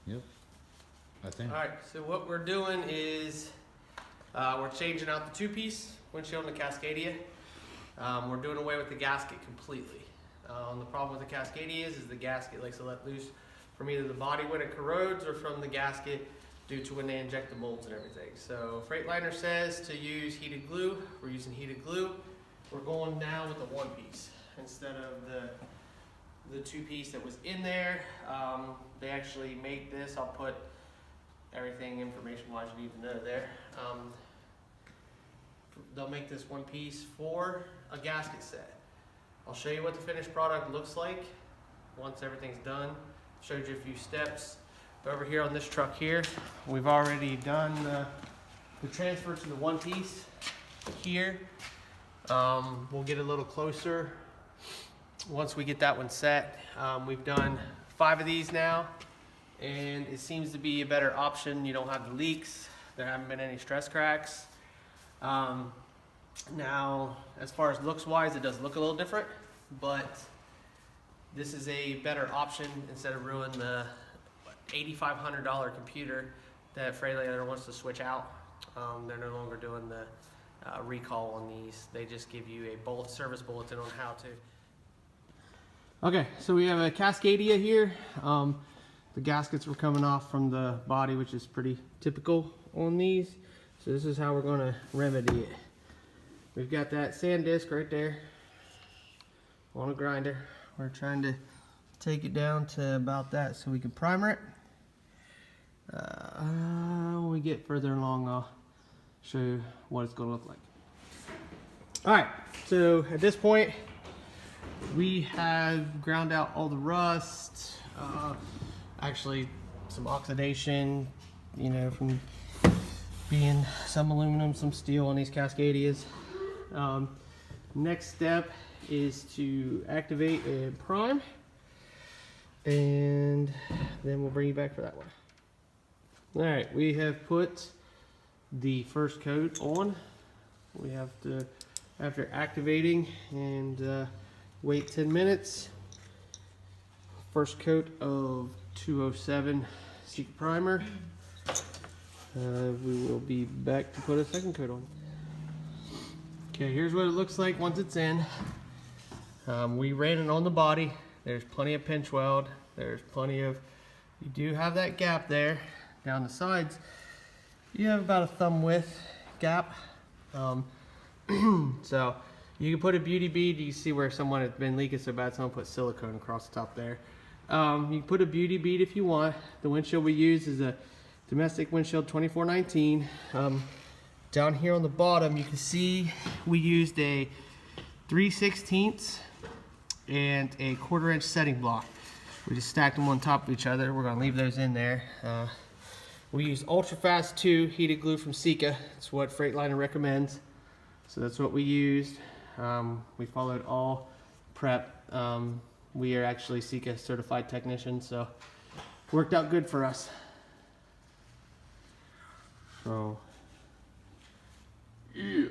Yep. I think. All right, so what we're doing is we're changing out the two-piece windshield in the Cascadia. We're doing away with the gasket completely. The problem with the Cascadia is the gasket likes to let loose from either the body when it corrodes or from the gasket due to when they inject the molds and everything. So Freightliner says to use heated glue. We're using heated glue. We're going now with the one-piece instead of the two-piece that was in there. They actually made this. I'll put everything information-wise you need to know there. They'll make this one piece for a gasket set. I'll show you what the finished product looks like once everything's done. Showed you a few steps. But over here on this truck here, we've already done the transfer to the one piece here. We'll get a little closer once we get that one set. We've done 5 of these now, and it seems to be a better option. You don't have the leaks. There haven't been any stress cracks. Now, as far as looks wise, it does look a little different, but this is a better option instead of ruining the $8,500 computer that Freightliner wants to switch out. They're no longer doing the recall on these. They just give you a service bulletin on how to. Okay, so we have a Cascadia here. The gaskets were coming off from the body, which is pretty typical on these. So this is how we're going to remedy it. We've got that sand disc right there on a grinder. We're trying to take it down to about that so we can primer it. When we get further along, I'll show you what it's going to look like. Alright, so at this point, we have ground out all the rust, actually some oxidation, you know, from being some aluminum, some steel on these Cascadias. Next step is to activate and prime, and then we'll bring you back for that one. Alright, we have put the first coat on. We have to, after activating and wait 10 minutes, first coat of 207 Secret Primer. We will be back to put a second coat on. Okay, here's what it looks like once it's in. We ran it on the body. There's plenty of pinch weld. There's plenty of, you do have that gap there down the sides. You have about a thumb width gap. So you can put a beauty bead. You can see where someone has been leaking so bad someone put silicone across the top there. You can put a beauty bead if you want. The windshield we use is a domestic windshield 2419. Down here on the bottom you can see we used a 3/16 and a 1/4 inch setting block. We just stacked them on top of each other. We're going to leave those in there. We used Ultra Fast 2 heated glue from Sika. It's what Freightliner recommends. So that's what we used. We followed all prep. We are actually Sika certified technicians, so it worked out good for us. So, yeah.